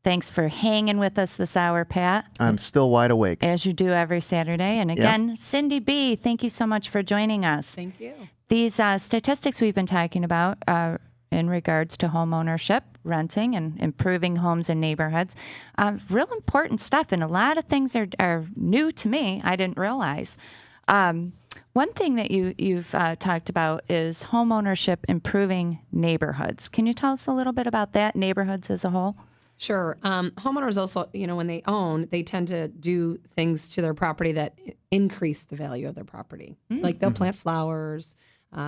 Thanks for hanging with us this hour, Pat. I'm still wide awake. As you do every Saturday. And again, Cindy B., thank you so much for joining us. Thank you. These statistics we've been talking about in regards to home ownership, renting, and improving homes and neighborhoods, real important stuff. And a lot of things are new to me. I didn't realize. One thing that you've talked about is home ownership improving neighborhoods. Can you tell us a little bit about that, neighborhoods as a whole? Sure. Homeowners also, when they own, they tend to do things to their property that increase the value of their property. Like they'll plant flowers,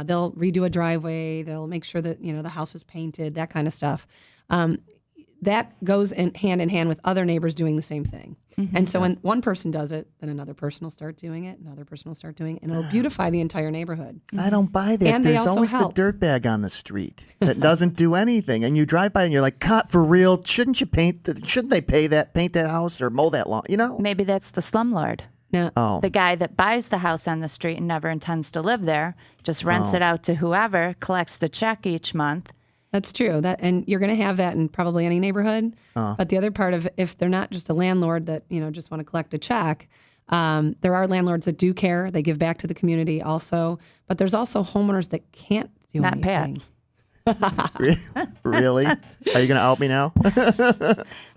they'll redo a driveway, they'll make sure that, the house is painted, that kind of stuff. That goes hand in hand with other neighbors doing the same thing. And so when one person does it, then another person will start doing it, another person will start doing it, and it'll beautify the entire neighborhood. I don't buy that. And they There's also always help. the dirtbag on the street that doesn't do anything. And you drive by and you're like, "Cut for real? Shouldn't you paint they paint that house or mow that lawn? Maybe that's the slumlord. Now, Oh. The guy that buys the house on the street and never intends to live there, just rents it out to whoever, collects the check each month. that's true. And you're going to have that in probably any neighborhood. But the other part of, if they're not just a landlord that, just want to collect a check, there are landlords that do care. They give back to the community also. But there's also homeowners that can't do Not anything. Pat. Really? Are you going to out me now?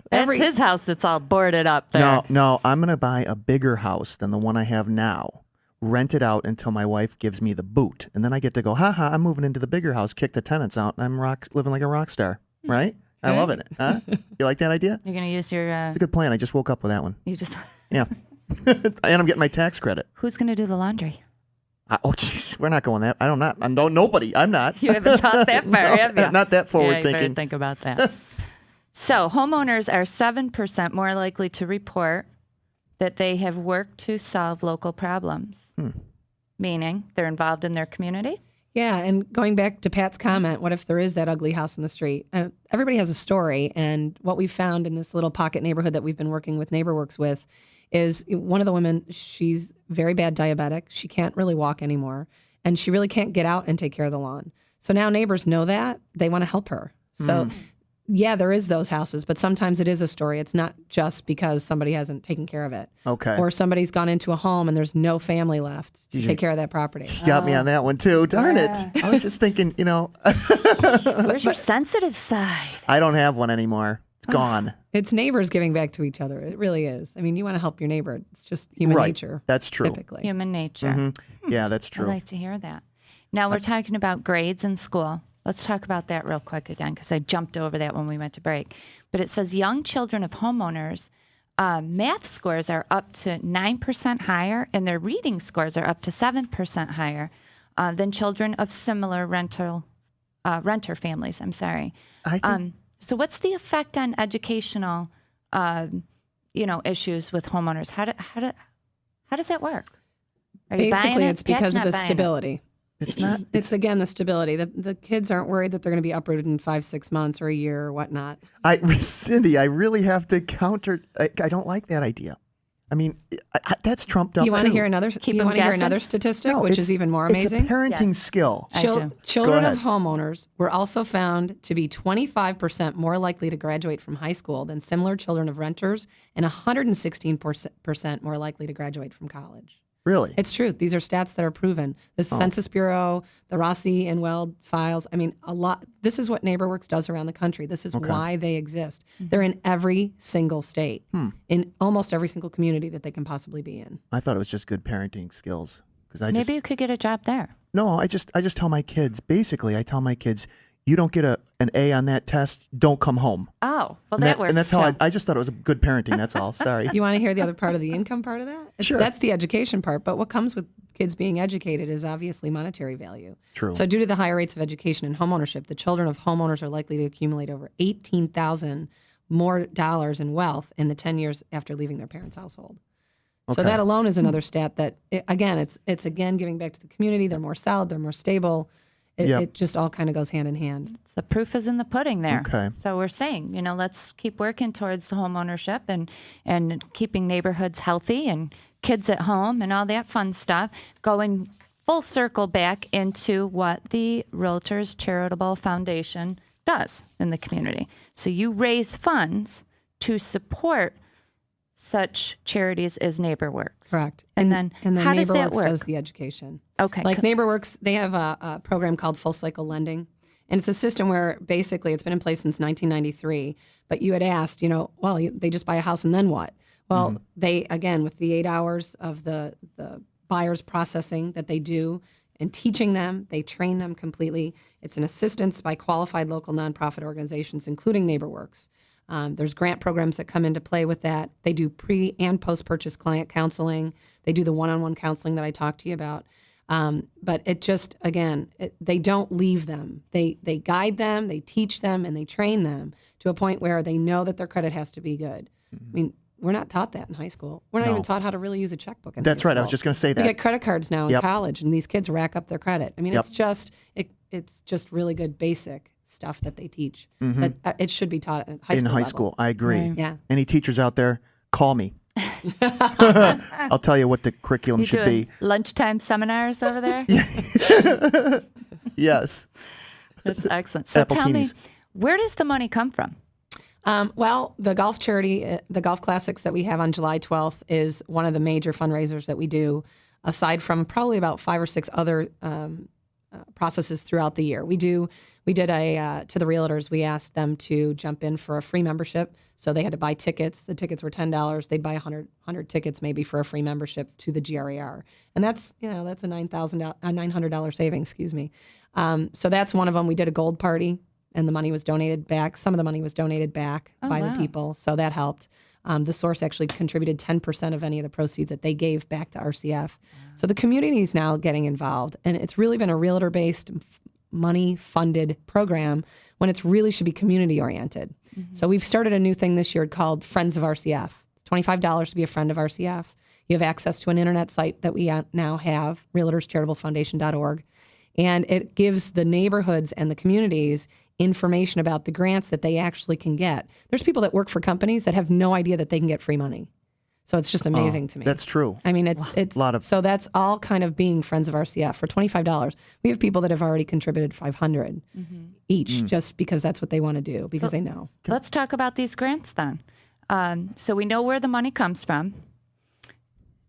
That's his house that's all boarded up there. No. I'm going to buy a bigger house than the one I have now. Rent it out until my wife gives me the boot. And then I get to go, I'm moving into the bigger house, kick the tenants out, and I'm living like a rock star. Right? I love it. Huh? You like that idea? You're going to use your, It's a good plan. I just woke up with that one. you just, Yeah. And I'm getting my tax credit. who's going to do the laundry? Jeez, we're not going that. I don't not. I know nobody. I'm not. You haven't thought that far, have you? Not that forward Yeah, you better thinking. think about that. So homeowners are 7% more likely to report that they have worked to solve local problems, meaning they're involved in their community. Yeah, and going back to Pat's comment, what if there is that ugly house in the street? Everybody has a story, and what we found in this little pocket neighborhood that we've been working with NeighborWorks with is one of the women, she's very bad diabetic. She can't really walk anymore, and she really can't get out and take care of the lawn. So now neighbors know that. They want to help her. So yeah, there is those houses, but sometimes it is a story. It's not just because somebody hasn't taken care of it. Okay. Or somebody's gone into a home and there's no family left to take care of that property. You got me on that one too. Darn it. I was just thinking, Where's your sensitive side? I don't have one anymore. It's gone. It's neighbors giving back to each other. It really is. I mean, you want to help your neighbor. It's just human Right. nature. That's true. Typically. Human nature. Yeah, that's I true. like to hear that. Now we're talking about grades in school. Let's talk about that real quick again, because I jumped over that when we went to break. But it says young children of homeowners, math scores are up to 9% higher, and their reading scores are up to 7% higher than children of similar renter families. I'm sorry. I think, So what's the effect on educational, issues with homeowners? How does that work? Are you buying Basically, it? it's because Pat's of not the buying it. stability. it's not. It's again the stability. The kids aren't worried that they're going to be uprooted in 5-6 months or a year or whatnot. Cindy, I really have to counter. I don't like that idea. I mean, that's trumped up. You want to too. hear another? Keep You 'em want to hear guessing? another statistic, No, which it's- is even more amazing? It's a parenting Yes. skill. I do. Children Go of ahead. homeowners were also found to be 25% more likely to graduate from high school than similar children of renters, and 116% more likely to graduate from college. Really? It's true. These are stats that are proven. The Census Bureau, the Rossi and Weld files. I mean, a lot. This is what NeighborWorks does around the country. This is why they exist. They're in every single state, in almost every single community that they can possibly be in. I thought it was just good parenting skills because I Maybe you could get a job there. I just tell my kids. Basically, I tell my kids, you don't get an A on that test, don't come home. Oh, well, And that works. and that's how too. I just thought it was good parenting. That's all. Sorry. You want to hear the other part of the income part of that? Sure. That's the education part. But what comes with kids being educated is obviously monetary value. True. So due to the higher rates of education and homeownership, the children of homeowners are likely to accumulate over $18,000 more dollars in wealth in the 10 years after leaving their parents' household. So Okay. that alone is another stat that, it's again giving back to the community. They're more solid. They're more stable. Yep. It just all kind of goes hand in hand. The proof is in the pudding there. Okay. So we're saying, let's keep working towards home ownership and keeping neighborhoods healthy and kids at home and all that fun stuff. Going full circle back into what the Realtors Charitable Foundation does in the community. So you raise funds to support such charities as NeighborWorks. Correct. And then how does that NeighborWorks work? does the education. Okay. Like NeighborWorks, they have a program called Full Cycle Lending. And it's a system where basically it's been in place since 1993. But you had asked, well, they just buy a house and then what? Well, they, again, with the 8 hours of the buyer's processing that they do and teaching them, they train them completely. It's an assistance by qualified local nonprofit organizations, including NeighborWorks. There's grant programs that come into play with that. They do pre and post-purchase client counseling. They do the one-on-one counseling that I talked to you about. But it just, again, they don't leave them. They guide them, they teach them, and they train them to a point where they know that their credit has to be good. I mean, we're not taught that in high school. We're not even taught how to really use a checkbook in That's high right. I school. was just going to say We that. get credit cards now in Yep. college, and these kids rack up their credit. I mean, Yep. it's just really good basic stuff that they teach. That it should be taught at high In school high level. school, I agree. Right. Yeah. Any teachers out there, call me. I'll tell you what the curriculum You should doing be. lunchtime seminars over there? Yes. That's excellent. So tell me, Appletini's. where does the money come from? Well, the golf charity, the Golf Classics that we have on July 12th is one of the major fundraisers that we do, aside from probably about 5 or 6 other processes throughout the year. We did a, to the realtors, we asked them to jump in for a free membership. So they had to buy tickets. The tickets were $10. They'd buy 100 tickets maybe for a free membership to the GRAR. And that's a $900 savings, excuse me. So that's one of them. We did a gold party and the money was donated back. Some of the money was donated back by the wow. people. So that helped. The source actually contributed 10% of any of the proceeds that they gave back to RCF. So the community is now getting involved, and it's really been a realtor-based, money-funded program when it's really should be community-oriented. So we've started a new thing this year called Friends of RCF. It's $25 to be a friend of RCF. You have access to an internet site that we now have, realtorscharitablefoundation.org, and it gives the neighborhoods and the communities information about the grants that they actually can get. There's people that work for companies that have no idea that they can get free money. So it's just amazing to me. That's true. I mean, it's lot of- so that's all kind of being friends of RCF for $25. We have people that have already contributed $500 each, just because that's what they want to do because they know. Let's talk about these grants then. So we know where the money comes from.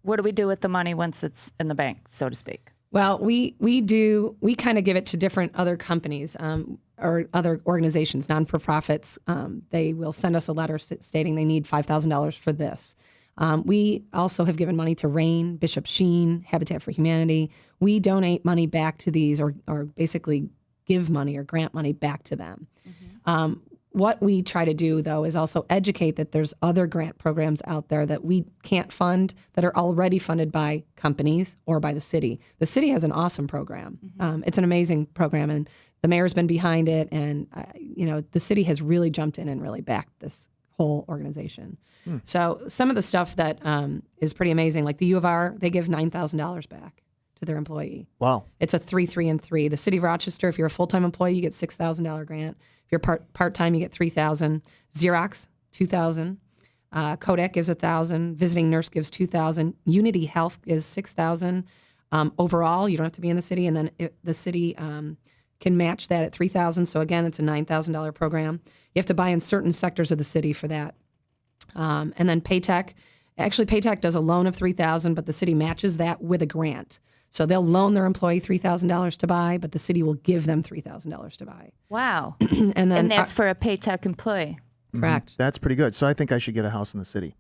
What do we do with the money once it's in the bank, so to speak? Well, we kind of give it to different other companies or other organizations, non-for-profits. They will send us a letter stating they need $5,000 for this. We also have given money to RAIN, Bishop Sheen, Habitat for Humanity. We donate money back to these or basically give money or grant money back to them. What we try to do, though, is also educate that there's other grant programs out there that we can't fund that are already funded by companies or by the city. The city has an awesome program. It's an amazing program, and the mayor's been behind it. And, the city has really jumped in and really backed this whole organization. So some of the stuff that is pretty amazing, like the U of R, they give $9,000 back to their employee. Wow. It's a 3, 3, and 3. The city of Rochester, if you're a full-time employee, you get $6,000 grant. If you're part-time, you get $3,000. Xerox, $2,000. Kodak gives $1,000. Visiting nurse gives $2,000. Unity Health gives $6,000. Overall, you don't have to be in the city, and then the city can match that at $3,000. So again, it's a $9,000 program. You have to buy in certain sectors of the city for that. And then Paytech. Actually, Paytech does a loan of $3,000, but the city matches that with a grant. So they'll loan their employee $3,000 to buy, but the city will give them $3,000 to buy. Wow. And then And that's for a Paytech employee correct. That's pretty good. So I think I should get a house in the city,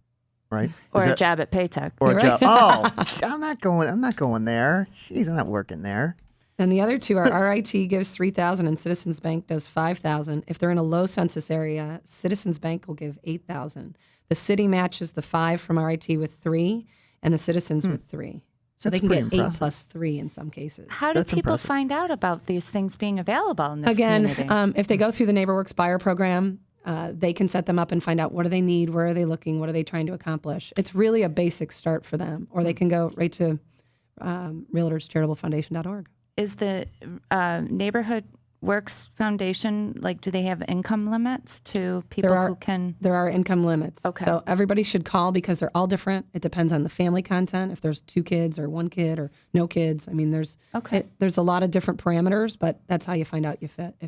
right? or Is a that- job at Paytech. Or a You're job. Oh, I'm not going there. Jeez, I'm not working there. And the other two are RIT gives $3,000 and Citizens Bank does $5,000. If they're in a low census area, Citizens Bank will give $8,000. The city matches the $5,000 from RIT with $3,000 and the Citizens with $3,000. So That's they can get pretty 8 impressive. plus 3 in some cases. How do That's people impressive. find out about these things being available in this Again, community? if they go through the NeighborWorks Buyer Program, they can set them up and find out what do they need, where are they looking, what are they trying to accomplish. It's really a basic start for them. Or they can go right to realtorscharitablefoundation.org. Is the Neighborhood Works Foundation, do they have income limits to people who can? There are income limits. Okay. So everybody should call because they're all different. It depends on the family content. If there's 2 kids or 1 kid or no kids. I mean, there's Okay. there's a lot of different parameters, but that's how you find out you fit.